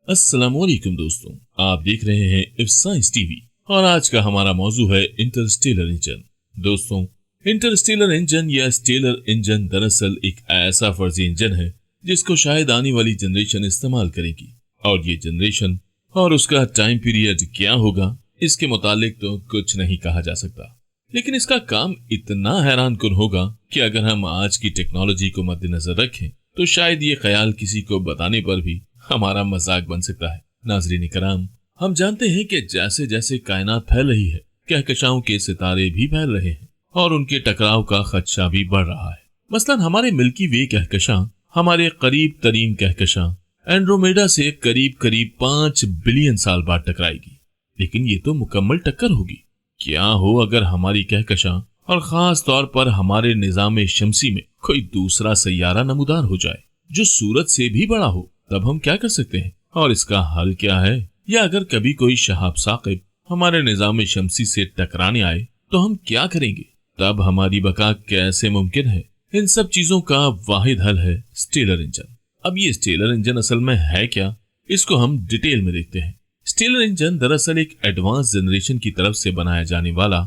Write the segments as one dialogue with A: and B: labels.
A: अस्सलाम वालेकुम दोस्तों, आप देख रहे हैं इफ साइंस टीवी और आज का हमारा मौजू है इंटरस्टेलर इंजन। दोस्तों, इंटरस्टेलर इंजन या स्टेलर इंजन दरअसल एक ऐसा फर्जी इंजन है जिसको शायद आने वाली जनरेशन इस्तेमाल करेगी, और ये जनरेशन और उसका टाइम पीरियड क्या होगा इसके मुतालिक तो कुछ नहीं कहा जा सकता, लेकिन इसका काम इतना हैरान कुन होगा कि अगर हम आज की टेक्नोलॉजी को मद्देनजर रखें तो शायद ये ख्याल किसी को बताने पर भी हमारा मजाक बन सकता है। नाज़रीन इकराम, हम जानते हैं कि जैसे जैसे कायनात फैल रही है, कहकशाओं के सितारे भी फैल रहे हैं और उनके टकराव का खदशा भी बढ़ रहा है। मसलन हमारे मिल्की वे कहकशां हमारे करीब तरीन कहकशां एंड्रोमेडा से करीब करीब 5 बिलियन साल बाद टकराएगी, लेकिन ये तो मुकम्मल टक्कर होगी। क्या हो अगर हमारी कहकशां और खास तौर पर हमारे निजाम शमसी में कोई दूसरा सैयारा नमूदार हो जाए जो सूरज से भी बड़ा हो, तब हम क्या कर सकते हैं और इसका हल क्या है? या अगर कभी कोई शहाब साकिब हमारे निजाम शमसी से टकराने आए तो हम क्या करेंगे? तब हमारी बका कैसे मुमकिन है? इन सब चीजों का वाहिद हल है स्टेलर इंजन। अब ये स्टेलर इंजन असल में है क्या, इसको हम डिटेल में देखते हैं। स्टेलर इंजन दरअसल एक एडवांस जनरेशन की तरफ से बनाया जाने वाला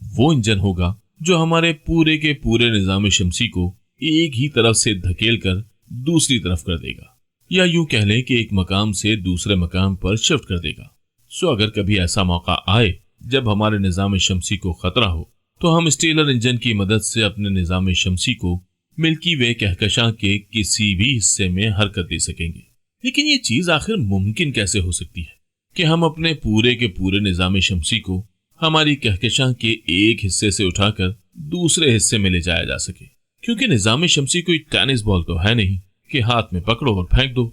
A: वो इंजन होगा जो हमारे पूरे के पूरे निजाम शमसी को एक ही तरफ से धकेल कर दूसरी तरफ कर देगा, या यूं कह लें कि एक मकाम से दूसरे मकाम पर शिफ्ट कर देगा। सो अगर कभी ऐसा मौका आए जब हमारे निजाम शमसी को खतरा हो तो हम स्टेलर इंजन की मदद से अपने निजाम शमसी को मिल्की वे कहकशां के किसी भी हिस्से में हरकत दे सकेंगे। लेकिन ये चीज आखिर मुमकिन कैसे हो सकती है कि हम अपने पूरे के पूरे निजाम शमसी को हमारी कहकशां के एक हिस्से से उठाकर दूसरे हिस्से में ले जाया जा सके? क्योंकि निजाम शमसी कोई टेनिस बॉल तो है नहीं कि हाथ में पकड़ो और फेंक दो।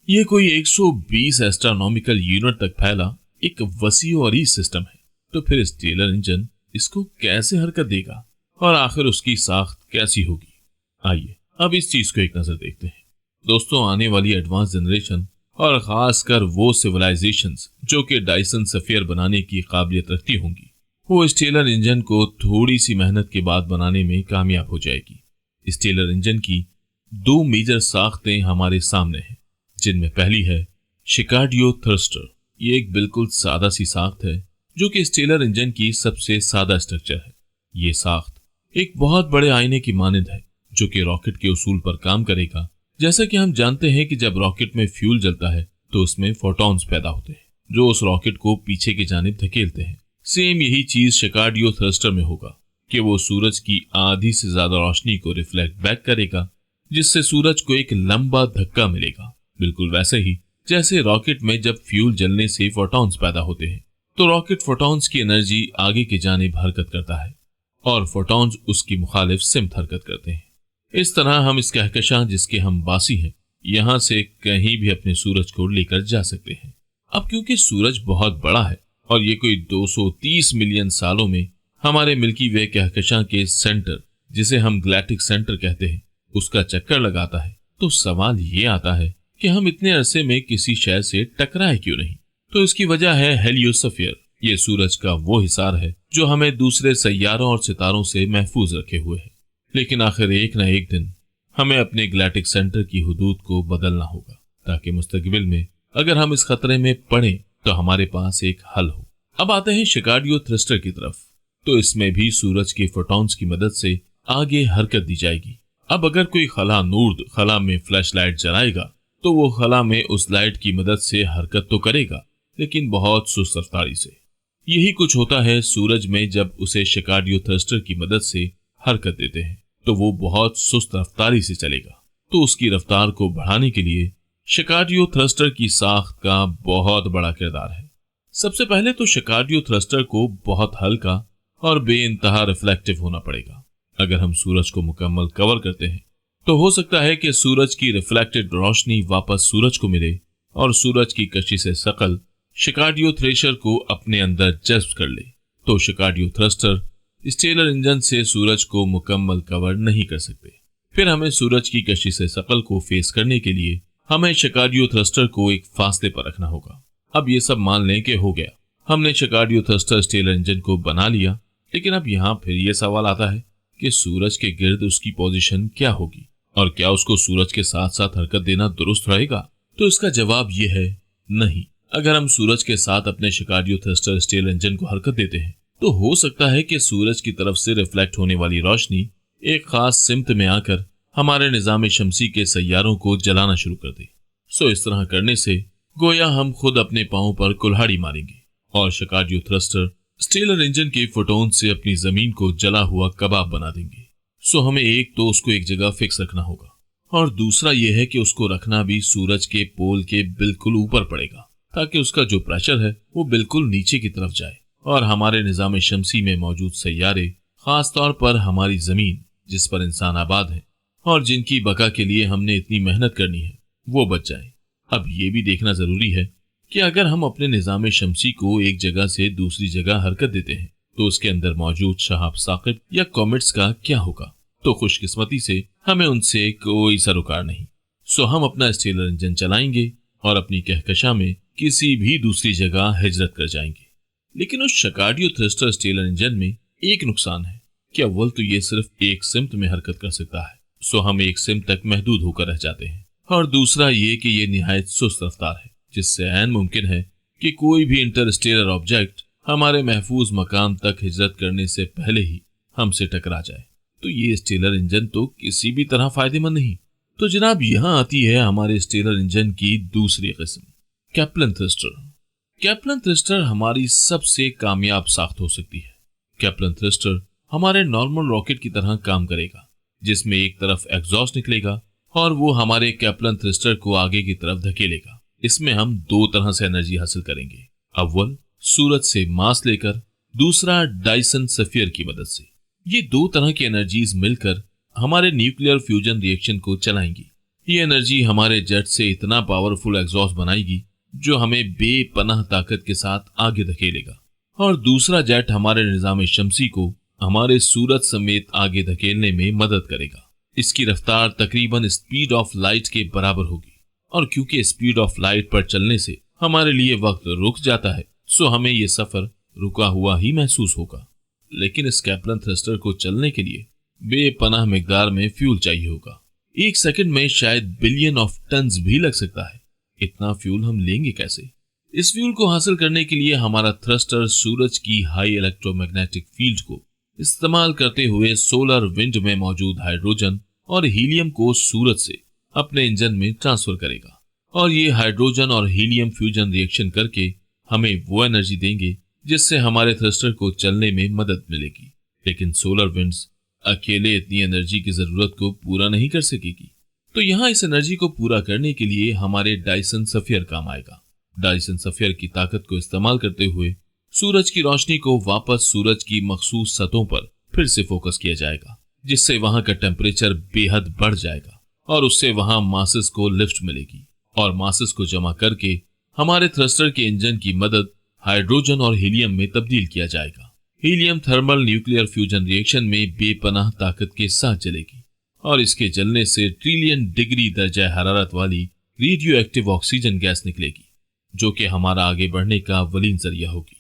A: ये कोई 120 एस्ट्रोनॉमिकल यूनिट तक फैला एक वसी और अरीज सिस्टम है। तो फिर स्टेलर इंजन इसको कैसे हरकत देगा और आखिर उसकी साख्त कैसी होगी? आइए अब इस चीज को एक नजर देखते हैं। दोस्तों, आने वाली एडवांस जनरेशन और खासकर वो सिविलाइजेशंस जो कि डायसन सफियर बनाने की काबिलियत रखती होंगी, वो स्टेलर इंजन को थोड़ी सी मेहनत के बाद बनाने में कामयाब हो जाएगी। स्टेलर इंजन की 2 मेजर साख्तें हमारे सामने हैं, जिनमें पहली है शिकार्डियो थ्रस्टर। ये एक बिल्कुल सादा सी साख्त है जो कि स्टेलर इंजन की सबसे सादा स्ट्रक्चर है। ये साख्त एक बहुत बड़े आईने की मानद है जो कि रॉकेट के उसूल पर काम करेगा। जैसा कि हम जानते हैं कि जब रॉकेट में फ्यूल जलता है तो उसमें फोटॉन्स पैदा होते हैं जो उस रॉकेट को पीछे की जानिब धकेलते हैं। सेम यही चीज शिकार्डियो थ्रस्टर में होगा कि वो सूरज की आधी से ज्यादा रोशनी को रिफ्लेक्ट बैक करेगा, जिससे सूरज को एक लंबा धक्का मिलेगा। बिल्कुल वैसे ही जैसे रॉकेट में जब फ्यूल जलने से फोटॉन्स पैदा होते हैं तो रॉकेट फोटॉन्स की एनर्जी आगे की जानिब हरकत करता है और फोटॉन्स उसकी मुखालिफ सिमत हरकत करते हैं। इस तरह हम इस कहकशां जिसके हम बासी हैं यहां से कहीं भी अपने सूरज को लेकर जा सकते हैं। अब क्योंकि सूरज बहुत बड़ा है और ये कोई 230 मिलियन सालों में हमारे मिल्की वे कहकशां के सेंटर, जिसे हम गैलेक्टिक सेंटर कहते हैं, उसका चक्कर लगाता है, तो सवाल ये आता है कि हम इतने अरसे में किसी शय से टकराए क्यों नहीं? तो इसकी वजह है हेलियोस्फीयर। ये सूरज का वो हिसार है जो हमें दूसरे सैयारों और सितारों से महफूज रखे हुए है। लेकिन आखिर एक न एक दिन हमें अपने गैलेक्टिक सेंटर की हुदूद को बदलना होगा ताकि मुस्तकबिल में अगर हम इस खतरे में पड़े तो हमारे पास एक हल हो। अब आते हैं शिकार्डियो थ्रस्टर की तरफ। तो इसमें भी सूरज के फोटॉन्स की मदद से आगे हरकत दी जाएगी। अब अगर कोई खला नूर्द खला में फ्लैश लाइट जलाएगा तो वो खला में उस लाइट की मदद से हरकत तो करेगा, लेकिन बहुत सुस्त रफ्तारी से। यही कुछ होता है सूरज में जब उसे शिकार्डियो थ्रस्टर की मदद से हरकत देते हैं तो वो बहुत सुस्त रफ्तारी से चलेगा। तो उसकी रफ्तार को बढ़ाने के लिए शिकार्डियो थ्रस्टर की साख्त का बहुत बड़ा किरदार है। सबसे पहले तो शिकार्डियो थ्रस्टर को बहुत हल्का और बेइंतहा रिफ्लेक्टिव होना पड़ेगा। अगर हम सूरज को मुकम्मल कवर करते हैं तो हो सकता है कि सूरज की रिफ्लेक्टेड रोशनी वापस सूरज को मिले और सूरज की कशिश सकल शिकार्डियो थ्रेशर को अपने अंदर जज्ब कर ले। तो शिकार्डियो थ्रस्टर स्टेलर इंजन से सूरज को मुकम्मल कवर नहीं कर सकते। फिर हमें सूरज की कशिश सकल को फेस करने के लिए हमें शिकार्डियो थ्रस्टर को एक फासले पर रखना होगा। अब ये सब मान लें कि हो गया, हमने शिकार्डियो थ्रस्टर स्टेलर इंजन को बना लिया। लेकिन अब यहाँ फिर ये सवाल आता है कि सूरज के गिर्द उसकी पोजीशन क्या होगी और क्या उसको सूरज के साथ साथ हरकत देना दुरुस्त रहेगा? तो इसका जवाब ये है, नहीं, अगर हम सूरज के साथ अपने शिकारियो थ्रस्टर स्टेलर इंजन को हरकत देते हैं तो हो सकता है कि सूरज की तरफ से रिफ्लेक्ट होने वाली रोशनी एक खास सिमत में आकर हमारे निजाम शमसी के सैयारों को जलाना शुरू कर दे। सो इस तरह करने से गोया हम खुद अपने पांव पर कुल्हाड़ी मारेंगे और शिकारियो थ्रस्टर स्टेलर इंजन के फोटोन से अपनी जमीन को जला हुआ कबाब बना देंगे। सो हमें एक तो उसको एक जगह फिक्स रखना होगा और दूसरा यह है कि उसको रखना भी सूरज के पोल के बिल्कुल ऊपर पड़ेगा ताकि उसका जो प्रेशर है वो बिल्कुल नीचे की तरफ जाए और हमारे निजाम शमसी में मौजूद सैयारे, खास तौर पर हमारी जमीन जिस पर इंसान आबाद है और जिनकी बका के लिए हमने इतनी मेहनत करनी है, वो बच जाए। अब ये भी देखना जरूरी है कि अगर हम अपने निजाम शमसी को एक जगह से दूसरी जगह हरकत देते हैं तो उसके अंदर मौजूद शहाब साकिब या कॉमेट्स का क्या होगा। तो खुशकिस्मती से हमें उनसे कोई सरोकार नहीं। सो हम अपना स्टेलर इंजन चलाएंगे और अपनी कहकशा में किसी भी दूसरी जगह हिजरत कर जाएंगे। लेकिन उस शिकारियो थ्रस्टर स्टेलर इंजन में एक नुकसान है कि अव्वल तो ये सिर्फ एक सिमत में हरकत कर सकता है, सो हम एक सिमत तक महदूद होकर रह जाते हैं, और दूसरा ये कि ये निहायत सुस्त रफ्तार है जिससे ऐन मुमकिन है कि कोई भी इंटरस्टेलर ऑब्जेक्ट हमारे महफूज मकाम तक हिजरत करने से पहले ही हमसे टकरा जाए। तो ये स्टेलर इंजन तो किसी भी तरह फायदेमंद नहीं। तो जनाब यहाँ आती है हमारे स्टेलर इंजन की दूसरी किस्म, कैप्लन थ्रस्टर। कैप्लन थ्रस्टर हमारी सबसे कामयाब साख्त हो सकती है। कैप्लन थ्रस्टर हमारे नॉर्मल रॉकेट की तरह काम करेगा जिसमें एक तरफ एग्जॉस्ट निकलेगा और वो हमारे कैप्लन थ्रस्टर को आगे की तरफ धकेलेगा। इसमें हम दो तरह से एनर्जी हासिल करेंगे, अव्वल सूरज से मास लेकर, दूसरा डायसन सफियर की मदद से। ये दो तरह की एनर्जीज मिलकर हमारे न्यूक्लियर फ्यूजन रिएक्शन को चलाएंगी। ये एनर्जी हमारे जेट से इतना पावरफुल एग्जॉस्ट बनाएगी जो हमें बेपनाह ताकत के साथ आगे धकेलेगा और दूसरा जेट हमारे निजाम शमसी को हमारे सूरज समेत आगे धकेलने में मदद करेगा। इसकी रफ्तार तकरीबन स्पीड ऑफ लाइट के बराबर होगी और क्योंकि स्पीड ऑफ लाइट पर चलने से हमारे लिए वक्त रुक जाता है, सो हमें यह सफर रुका हुआ ही महसूस होगा। लेकिन इस कैप्लन थ्रस्टर को चलने के लिए बेपनाह मिकदार में फ्यूल चाहिए होगा। एक सेकंड में शायद बिलियन ऑफ टन्स भी लग सकता है। इतना फ्यूल हम लेंगे कैसे? इस फ्यूल को हासिल करने के लिए हमारा थ्रस्टर सूरज की हाई इलेक्ट्रोमैग्नेटिक फील्ड को इस्तेमाल करते हुए सोलर विंड में मौजूद हाइड्रोजन और हीलियम को सूरज से अपने इंजन में ट्रांसफर करेगा और ये हाइड्रोजन और हीलियम फ्यूजन रिएक्शन करके हमें वो एनर्जी देंगे जिससे हमारे थ्रस्टर को चलने में मदद मिलेगी। लेकिन सोलर विंड्स अकेले इतनी एनर्जी की जरूरत को पूरा नहीं कर सकेगी। तो यहाँ इस एनर्जी को पूरा करने के लिए हमारे डायसन सफियर काम आएगा। डायसन सफियर की ताकत को इस्तेमाल करते हुए सूरज की रोशनी को वापस सूरज की मखसूस सतहों पर फिर से फोकस किया जाएगा जिससे वहां का टेम्परेचर बेहद बढ़ जाएगा और उससे वहां मासेस को लिफ्ट मिलेगी और मासेस को जमा करके हमारे थ्रस्टर के इंजन की मदद हाइड्रोजन और हीलियम में तब्दील किया जाएगा। Helium thermal nuclear fusion reaction में बेपनाह ताकत के साथ जलेगी और इसके जलने से ट्रिलियन डिग्री दर्जा हरारत वाली रेडियो एक्टिव ऑक्सीजन गैस निकलेगी जो कि हमारा आगे बढ़ने का अव्वलीन जरिया होगी।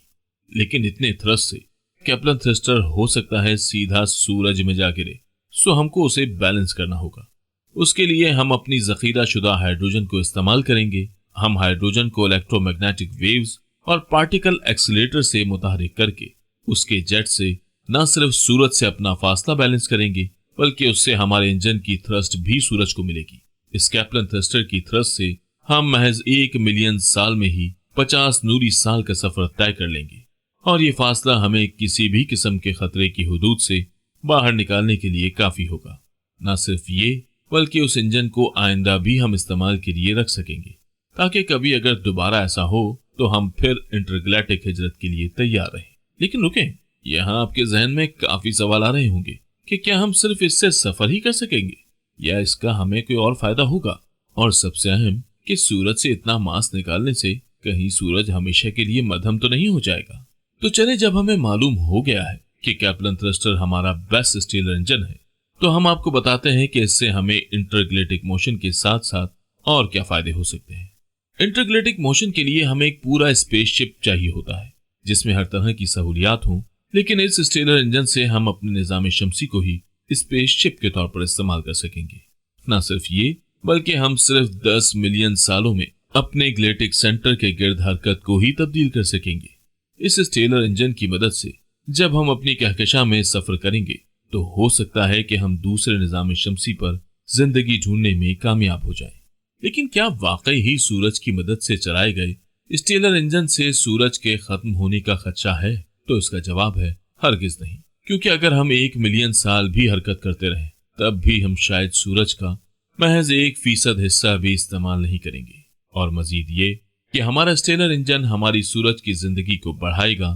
A: लेकिन इतने थ्रस्ट से कैप्लन थ्रस्टर हो सकता है सीधा सूरज में जा गिरे, सो हमको उसे बैलेंस करना होगा। उसके लिए हम अपनी जखीरा शुदा हाइड्रोजन को इस्तेमाल करेंगे। हम हाइड्रोजन को इलेक्ट्रोमैग्नेटिक वेव्स और पार्टिकल एक्सीलरेटर से मुतहरिक करके उसके जेट से न सिर्फ सूरज से अपना फासला बैलेंस करेंगे बल्कि उससे हमारे इंजन की थ्रस्ट भी सूरज को मिलेगी। इस कैप्लन थ्रस्टर की थ्रस्ट से हम महज 1 मिलियन साल में ही 50 नूरी साल का सफर तय कर लेंगे और ये फासला हमें किसी भी किस्म के खतरे की हुदूद से बाहर निकालने के लिए काफी होगा। न सिर्फ ये बल्कि उस इंजन को आइंदा भी हम इस्तेमाल के लिए रख सकेंगे ताकि कभी अगर दोबारा ऐसा हो तो हम फिर इंटरगैलेक्टिक हिजरत के लिए तैयार रहें। लेकिन रुकें, यहाँ आपके जहन में काफी सवाल आ रहे होंगे कि क्या हम सिर्फ इससे सफर ही कर सकेंगे या इसका हमें कोई और फायदा होगा, और सबसे अहम कि सूरज से इतना मास निकालने से कहीं सूरज हमेशा के लिए मध्यम तो नहीं हो जाएगा। तो चले, जब हमें मालूम हो गया है कि कैप्लन थ्रस्टर हमारा बेस्ट स्टेलर इंजन है तो हम आपको बताते हैं कि इससे हमें इंटरगैलेक्टिक मोशन के साथ साथ और क्या फायदे हो सकते हैं। इंटरगैलेक्टिक मोशन के लिए हमें एक पूरा स्पेसशिप चाहिए होता है जिसमें हर तरह की सहूलियात हों, लेकिन इस स्टेलर इंजन से हम अपने निजाम शमसी को ही स्पेसशिप के तौर पर इस्तेमाल कर सकेंगे। न सिर्फ ये बल्कि हम सिर्फ 10 मिलियन सालों में अपने ग्लेटिक सेंटर के गिर्द हरकत को ही तब्दील कर सकेंगे। इस स्टेलर इंजन की मदद से जब हम अपनी कहकशां में सफर करेंगे तो हो सकता है कि हम दूसरे निज़ाम शमसी पर जिंदगी ढूंढने में कामयाब हो जाएं। लेकिन क्या वाकई ही सूरज की मदद से चलाए गए स्टेलर इंजन से सूरज के खत्म होने का खदशा है? तो इसका जवाब है हरगिज नहीं, क्योंकि अगर हम 1 मिलियन साल भी हरकत करते रहें तब भी हम शायद सूरज का महज 1% हिस्सा भी इस्तेमाल नहीं करेंगे। और मजीद ये कि हमारा स्टेलर इंजन हमारी सूरज की जिंदगी को बढ़ाएगा।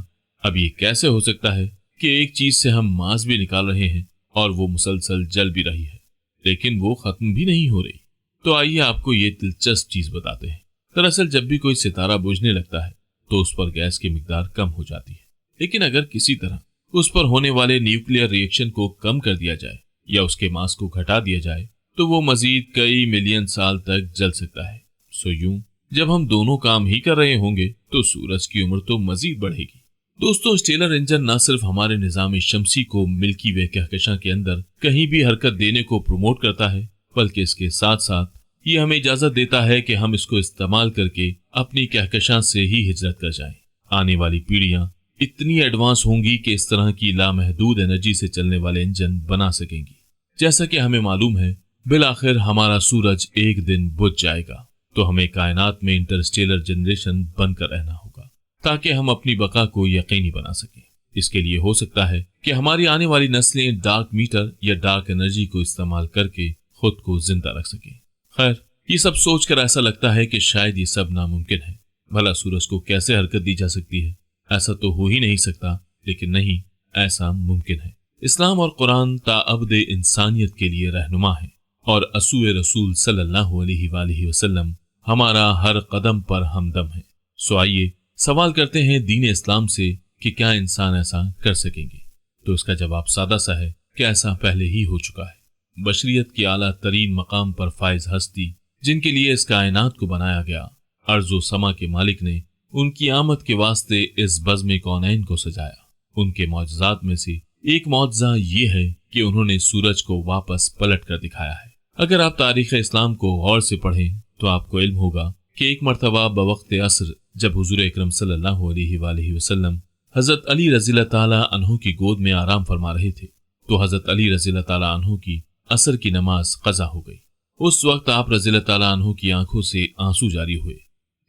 A: अब ये कैसे हो सकता है कि एक चीज से हम मांस भी निकाल रहे हैं और वो मुसलसल जल भी रही है, लेकिन वो खत्म भी नहीं हो रही? तो आइए आपको ये दिलचस्प चीज बताते हैं। दरअसल जब भी कोई सितारा बुझने लगता है तो उस पर गैस की मिकदार कम हो जाती है, लेकिन अगर किसी तरह उस पर होने वाले न्यूक्लियर रिएक्शन को कम कर दिया जाए या उसके मास को घटा दिया जाए तो वो मजीद कई मिलियन साल तक जल सकता है। सो यूं जब हम दोनों काम ही कर रहे होंगे तो सूरज की उम्र तो मजीद बढ़ेगी। दोस्तों, स्टेलर इंजन न सिर्फ हमारे निजाम शमसी को मिल्की वे कहकशां के अंदर कहीं भी हरकत देने को प्रमोट करता है, बल्कि इसके साथ साथ ये हमें इजाजत देता है कि हम इसको इस्तेमाल करके अपनी कहकशां से ही हिजरत कर जाएं। आने वाली पीढ़ियां इतनी एडवांस होंगी कि इस तरह की लामहदूद एनर्जी से चलने वाले इंजन बना सकेंगी। जैसा कि हमें मालूम है, बिलाखिर हमारा सूरज एक दिन बुझ जाएगा, तो हमें कायनात में इंटरस्टेलर जनरेशन बनकर रहना होगा ताकि हम अपनी बका को यकीनी बना सकें। इसके लिए हो सकता है कि हमारी आने वाली नस्लें डार्क मीटर या डार्क एनर्जी को इस्तेमाल करके खुद को जिंदा रख सकें। खैर, ये सब सोचकर ऐसा लगता है कि शायद ये सब नामुमकिन है। भला सूरज को कैसे हरकत दी जा सकती है? ऐसा तो हो ही नहीं सकता, लेकिन नहीं, ऐसा मुमकिन है। इस्लाम और कुरान ताअब्दे इंसानियत के लिए रहनुमा है और असूए रसूल सल्लल्लाहु अलैहि वसल्लम हमारा हर कदम पर हमदम है। सो आइए सवाल करते हैं दीन इस्लाम से कि क्या इंसान ऐसा कर सकेंगे? तो इसका जवाब सादा सा है कि ऐसा पहले ही हो चुका है। बशरियत की आला तरीन मकाम पर फाइज हस्ती जिनके लिए इस कायनात को बनाया गया, अर्ज़ो समा के मालिक ने उनकी आमद के वास्ते इस बज़्म कौनैन को सजाया। उनके मौजज़ात में से एक मौजज़ा ये है कि उन्होंने सूरज को वापस पलट कर दिखाया है। अगर आप तारीख़ इस्लाम को गौर से पढ़ें तो आपको इल्म होगा कि एक मरतबा बवक्त असर जब हुजूर अकरम सल्लल्लाहु अलैहि वसल्लम हज़रत अली रज़ियल्लाहु ताला अन्हु की गोद में आराम फरमा रहे थे तो हज़रत अली रज़ियल्लाहु ताला अन्हु की असर की नमाज क़ज़ा हो गई। उस वक्त आप रज़ियल्लाहु ताला अन्हु की आंखों से आंसू जारी हुए,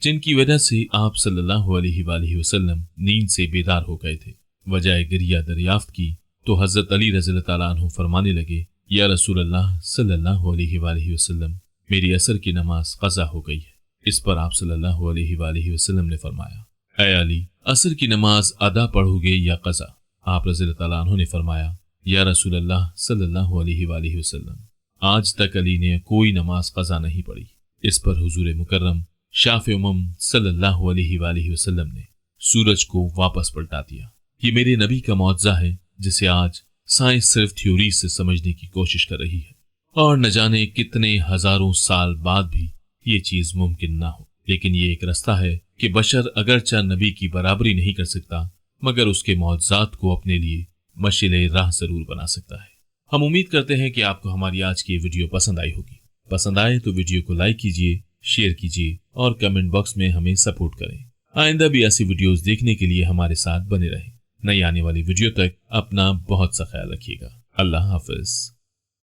A: जिनकी वजह से आप सल्लल्लाहु अलैहि वसल्लम नींद से बेदार हो गए थे। वजह गिरिया दरियाफ्त की तो हज़रत अली रज़ियल्लाहु ताला अन्हु फरमाने लगे, या रसूल अल्लाह सल्लल्लाहु अलैहि वसल्लम, मेरी असर की नमाज क़ज़ा हो गई है। इस पर आप सल्लल्लाहु अलैहि वसल्लम ने फरमाया, ऐ अली, असर की नमाज अदा पढ़ोगे या क़ज़ा? आप रज़ियल्लाहु ताला अन्हु ने फरमाया, या रसूल अल्लाह सल्लल्लाहु अलैहि वसल्लम, आज तक अली ने कोई नमाज क़ज़ा नहीं पढ़ी। इस पर हुजूर मुकर्रम शाफ़े उम्म सल्लल्लाहु अलैहि वसल्लम ने सूरज को वापस पलटा दिया। ये मेरे नबी का मौजज़ा है जिसे आज साइंस सिर्फ थ्योरी से समझने की कोशिश कर रही है और न जाने कितने हजारों साल बाद भी ये चीज मुमकिन ना हो। लेकिन ये एक रास्ता है कि बशर अगरचा नबी की बराबरी नहीं कर सकता मगर उसके मौजज़ात को अपने लिए मशीले राह जरूर बना सकता है। हम उम्मीद करते हैं कि आपको हमारी आज की वीडियो पसंद आई होगी। पसंद आए तो वीडियो को लाइक कीजिए, शेयर कीजिए और कमेंट बॉक्स में हमें सपोर्ट करें। आइंदा भी ऐसी वीडियोस देखने के लिए हमारे साथ बने रहें। नई आने वाली वीडियो तक अपना बहुत सा ख्याल रखिएगा। अल्लाह हाफिज।